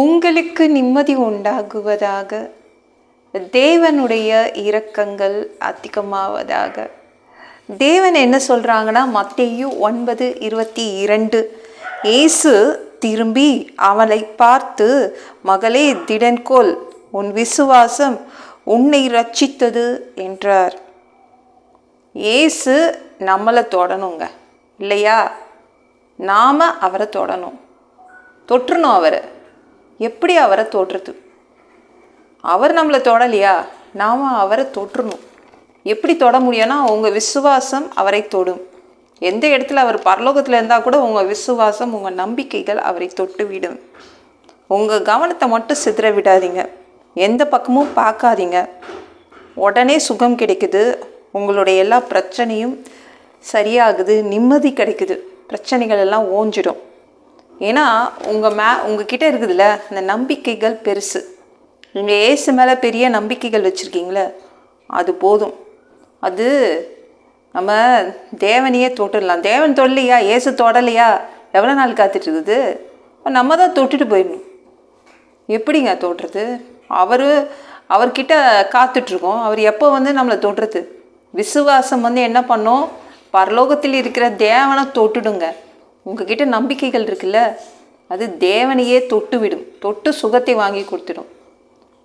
உங்களுக்கு நிம்மதி உண்டாகுவதாக. தேவனுடைய இரக்கங்கள் அதிகமாவதாக. தேவன் என்ன சொல்கிறாங்கன்னா, மத்தேயு 9:22, இயேசு திரும்பி அவளை பார்த்து, மகளே திடன்கொள், உன் விசுவாசம் உன்னை ரட்சித்தது என்றார். இயேசு நம்மளை தொடணுங்க, இல்லையா? நாம் அவரை தொடணும், தொற்றணும் அவரை. எப்படி அவரை தொடுறது? அவர் நம்மளை தொடலையா? நாம் அவரை தொற்றணும். எப்படி தொட முடியும்னா, உங்கள் விசுவாசம் அவரை தொடும். எந்த இடத்துல அவர் பரலோகத்தில் இருந்தால் கூட உங்கள் விசுவாசம், உங்கள் நம்பிக்கைகள் அவரை தொட்டு விடும். உங்கள் கவனத்தை மட்டும் சிதற விடாதீங்க, எந்த பக்கமும் பார்க்காதீங்க. உடனே சுகம் கிடைக்குது, உங்களுடைய எல்லா பிரச்சனையும் சரியாகுது, நிம்மதி கிடைக்குது, பிரச்சனைகள் எல்லாம் ஓஞ்சிடும். ஏன்னா உங்ககிட்ட இருக்குதுல்ல அந்த நம்பிக்கைகள் பெருசு. நீங்கள் ஏசு மேலே பெரிய நம்பிக்கைகள் வச்சுருக்கீங்களே, அது போதும். அது நம்ம தேவனையே தொட்டுடலாம். தேவன் தொடலையா, ஏசு தொடலையா, எவ்வளோ நாள் காத்துட்டு இருக்குது? நம்ம தான் தொட்டுட்டு போயிடணும். எப்படிங்க தொடுறது? அவர்கிட்ட காத்துட்ருக்கோம். அவர் எப்போ நம்மளை தொடுறது? விசுவாசம் என்ன பண்ணோம்? பரலோகத்தில் இருக்கிற தேவனை தொட்டுடுங்க. உங்ககிட்ட நம்பிக்கைகள் இருக்குல்ல, அது தேவனையே தொட்டு விடும். தொட்டு சுகத்தை வாங்கி கொடுத்துடும்.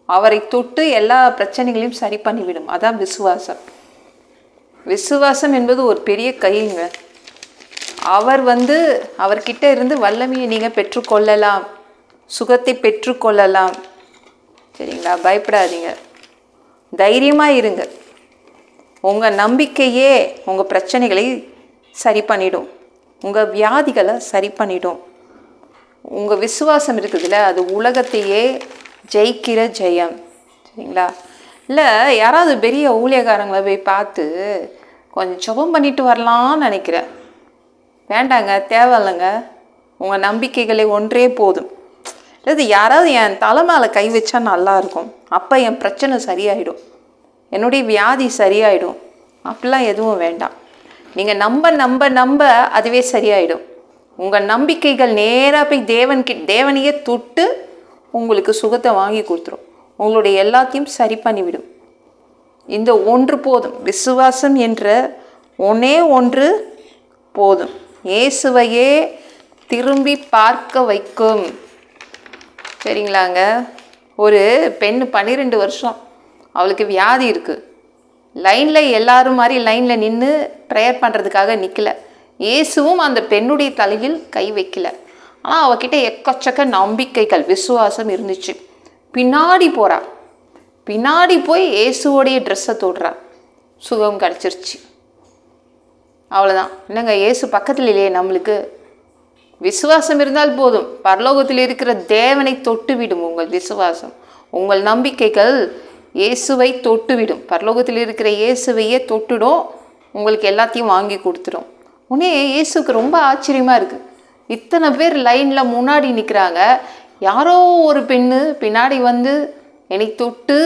அவரை தொட்டு எல்லா பிரச்சனைகளையும் சரி பண்ணிவிடும். அதான் விசுவாசம். விசுவாசம் என்பது ஒரு பெரிய கைங்க. அவர்கிட்ட இருந்து வல்லமையை நீங்கள் பெற்றுக்கொள்ளலாம், சுகத்தை பெற்றுக்கொள்ளலாம். சரிங்களா? பயப்படாதீங்க, தைரியமாக இருங்க. உங்கள் நம்பிக்கையே உங்கள் பிரச்சனைகளை சரி பண்ணிடும், உங்கள் வியாதிகளை சரி பண்ணிடும். உங்கள் விசுவாசம் இருக்குதுல்ல, அது உலகத்தையே ஜெயிக்கிற ஜெயம். சரிங்களா? இல்லை, யாராவது பெரிய ஊழியக்காரங்களை போய் பார்த்து கொஞ்சம் ஜெபம் பண்ணிட்டு வரலான்னு நினைக்கிறேன். வேண்டாங்க, தேவையில்லைங்க. உங்கள் நம்பிக்கைகளை ஒன்றே போதும். அதாவது யாராவது என் தலை மேலே கை வச்சா நல்லாயிருக்கும், அப்போ என் பிரச்சனை சரியாயிடும், என்னுடைய வியாதி சரியாயிடும். அப்படிலாம் எதுவும் வேண்டாம். நீங்கள் நம்ப அதுவே சரியாயிடும். உங்கள் நம்பிக்கைகள் நேராக போய் தேவனையே தொட்டு உங்களுக்கு சுகத்தை வாங்கி கொடுத்துரும். உங்களுடைய எல்லாத்தையும் சரி பண்ணிவிடும். இந்த ஒன்று போதும். விசுவாசம் என்ற ஒன்றே ஒன்று போதும். இயேசுவையே திரும்பி பார்க்க வைக்கும். சரிங்களாங்க? ஒரு பெண் 12 வருஷம் அவளுக்கு வியாதி இருக்குது. லைனில் எல்லாரும் மாதிரி லைனில் நின்று ப்ரேயர் பண்ணுறதுக்காக நிற்கலை. இயேசுவும் அந்த பெண்ணுடைய தலையில் கை வைக்கல. ஆனால் அவகிட்ட எக்கச்சக்க நம்பிக்கைகள், விசுவாசம் இருந்துச்சு. பின்னாடி போய் இயேசுவோடைய ட்ரெஸ்ஸை தொடுறா, சுகம் கிடச்சிருச்சு. அவ்வளோதான். என்னங்க, இயேசு பக்கத்தில் இல்லையே நம்மளுக்கு? விசுவாசம் இருந்தால் போதும். பரலோகத்தில் இருக்கிற தேவனை தொட்டு விடும் உங்கள் விசுவாசம். உங்கள் நம்பிக்கைகள் இயேசுவை தொட்டுவிடும். பரலோகத்தில் இருக்கிற இயேசுவையே தொட்டுடும், உங்களுக்கு எல்லாத்தையும் வாங்கி கொடுத்துடும். உடனே இயேசுக்கு ரொம்ப ஆச்சரியமாக இருக்குது. இத்தனை பேர் லைனில் முன்னாடி நிற்கிறாங்க, யாரோ ஒரு பெண்ணு பின்னாடி என்னை தொட்டு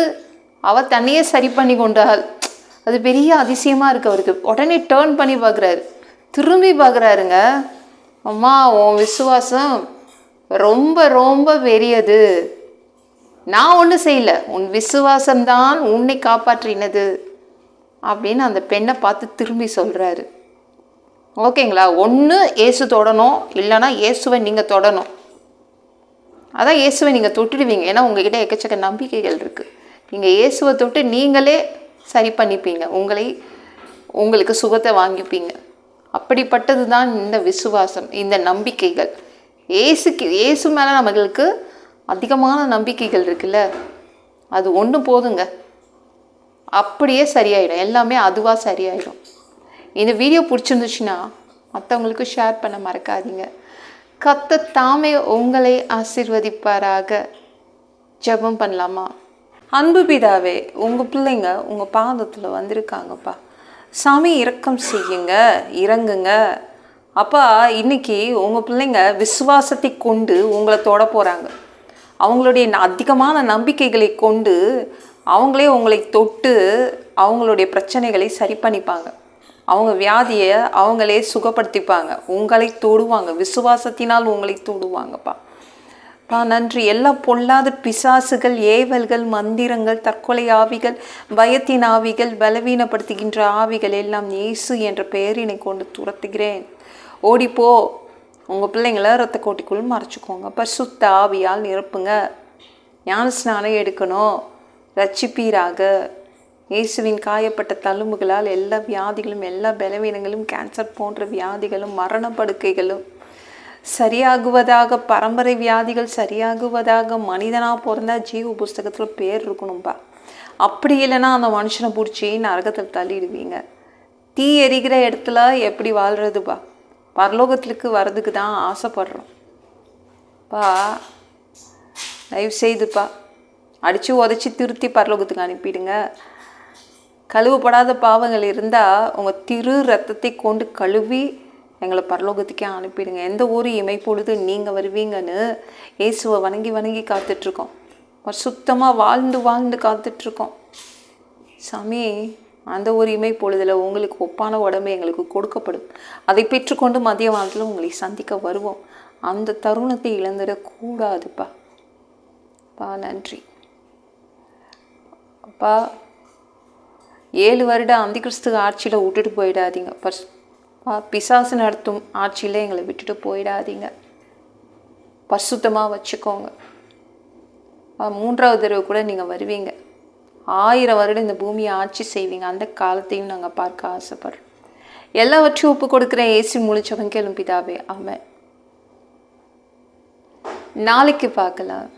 அவள் தன்னையே சரி பண்ணி கொண்டாள். அது பெரிய அதிசயமாக இருக்குது அவருக்கு. உடனே டேர்ன் பண்ணி பார்க்குறாரு, திரும்பி பார்க்குறாருங்க. அம்மா, உன் விசுவாசம் ரொம்ப ரொம்ப பெரியது, நான் ஒன்றும் செய்யலை, உன் விசுவாசம்தான் உன்னை காப்பாற்றினது அப்படின்னு அந்த பெண்ணை பார்த்து திரும்பி சொல்கிறாரு. ஓகேங்களா? ஒன்று இயேசு தொடணும், இல்லைன்னா இயேசுவை நீங்கள் தொடணும். அதான் இயேசுவை நீங்கள் தொட்டுடுவீங்க. ஏன்னா உங்ககிட்ட எக்கச்சக்க நம்பிக்கைகள் இருக்குது. நீங்கள் இயேசுவை தொட்டு நீங்களே சரி பண்ணிப்பீங்க, உங்களுக்கு சுகத்தை வாங்கிப்பீங்க. அப்படிப்பட்டது தான் இந்த விசுவாசம், இந்த நம்பிக்கைகள். இயேசு மேலே நம்மளுக்கு அதிகமான நம்பிக்கைகள் இருக்குல்ல, அது ஒன்று போதுங்க, அப்படியே சரியாயிடும். எல்லாமே அதுவாக சரியாயிடும். இந்த வீடியோ பிடிச்சிருந்துச்சுன்னா மற்றவங்களுக்கு ஷேர் பண்ண மறக்காதீங்க. கர்த்தர் தாமே உங்களை ஆசீர்வதிப்பாராக. ஜெபம் பண்ணலாமா? அன்பு பிதாவே, உங்கள் பிள்ளைங்க உங்கள் பாதத்தில் வந்திருக்காங்கப்பா. சாமி, இரக்கம் செய்யுங்க, இறங்குங்க அப்பா. இன்னைக்கு உங்கள் பிள்ளைங்க விசுவாசத்தை கொண்டு உங்களை தொட போகிறாங்க. அவங்களுடைய அதிகமான நம்பிக்கைகளை கொண்டு அவங்களே உங்களை தொட்டு அவங்களுடைய பிரச்சனைகளை சரி பண்ணிப்பாங்க. அவங்க வியாதியை அவங்களே சுகப்படுத்திப்பாங்க. உங்களை தொடுவாங்க, விசுவாசத்தினால் உங்களை தொடுவாங்கப்பா. நன்றி. எல்லா பொல்லாத பிசாசுகள், ஏவல்கள், மந்திரங்கள், தற்கொலை ஆவிகள், பயத்தின் ஆவிகள், பலவீனப்படுத்துகின்ற ஆவிகள் எல்லாம் இயேசு என்ற பெயரினை கொண்டு துரத்துகிறேன். ஓடிப்போ. உங்கள் பிள்ளைங்கள இரத்த கோட்டிக்குள் மறைச்சிக்கோங்க. பரிசுத்த ஆவியால் நிரப்புங்க. ஞான ஸ்நானம் எடுக்கணும். ரட்சிப்பீராக. இயேசுவின் காயப்பட்ட தழும்புகளால் எல்லா வியாதிகளும், எல்லா பலவீனங்களும், கேன்சர் போன்ற வியாதிகளும், மரண படுக்கைகளும் சரியாகுவதாக, பரம்பரை வியாதிகள் சரியாகுவதாக. மனிதனாக பிறந்தா ஜீவ புஸ்தகத்தில் பேர் இருக்கணும்பா. அப்படி இல்லைன்னா அந்த மனுஷனை பிடிச்சி நரகத்தில் தள்ளிடுவீங்க. தீ எரிகிற இடத்துல எப்படி வாழ்கிறதுப்பா? பரலோகத்துக்கு வர்றதுக்கு தான் ஆசைப்படுறோம் பா. தயவு செய்துப்பா அடித்து உதச்சி திருத்தி பரலோகத்துக்கு அனுப்பிடுங்க. கழுவப்படாத பாவங்கள் இருந்தால் உங்கள் திரு ரத்தத்தை கொண்டு கழுவி எங்களை பரலோகத்துக்கே அனுப்பிடுங்க. எந்த ஒரு இமைப்பொழுது நீங்கள் வருவீங்கன்னு இயேசுவை வணங்கி வணங்கி காத்துட்ருக்கோம். சுத்தமாக வாழ்ந்து காத்துட்ருக்கோம். சாமி, அந்த ஒரு இமைப்பொழுதில் உங்களுக்கு ஒப்பான உடம்பு எங்களுக்கு கொடுக்கப்படும். அதை பெற்றுக்கொண்டு மதிய வாரத்தில் உங்களை சந்திக்க வருவோம். அந்த தருணத்தை இழந்துடக்கூடாதுப்பா. நன்றி அப்பா. 7 வருடம் அந்த கிறிஸ்து ஆட்சியில் விட்டுட்டு போயிடாதீங்க. பிசாசு நடத்தும் ஆட்சியில் எங்களை விட்டுட்டு போயிடாதீங்க. பரிசுத்தமாக வச்சுக்கோங்க. 3வது தடவை கூட நீங்கள் வருவீங்க. 1000 வருடம் இந்த பூமியை ஆட்சி செய்வீங்க. அந்த காலத்தையும் நாங்கள் பார்க்க ஆசைப்படுறோம். எல்லாவற்றையும் ஒப்பு கொடுக்குற இயேசு முழிச்சவங்க எழும்பிதாவே. ஆமென். நாளைக்கு பார்க்கலாம்.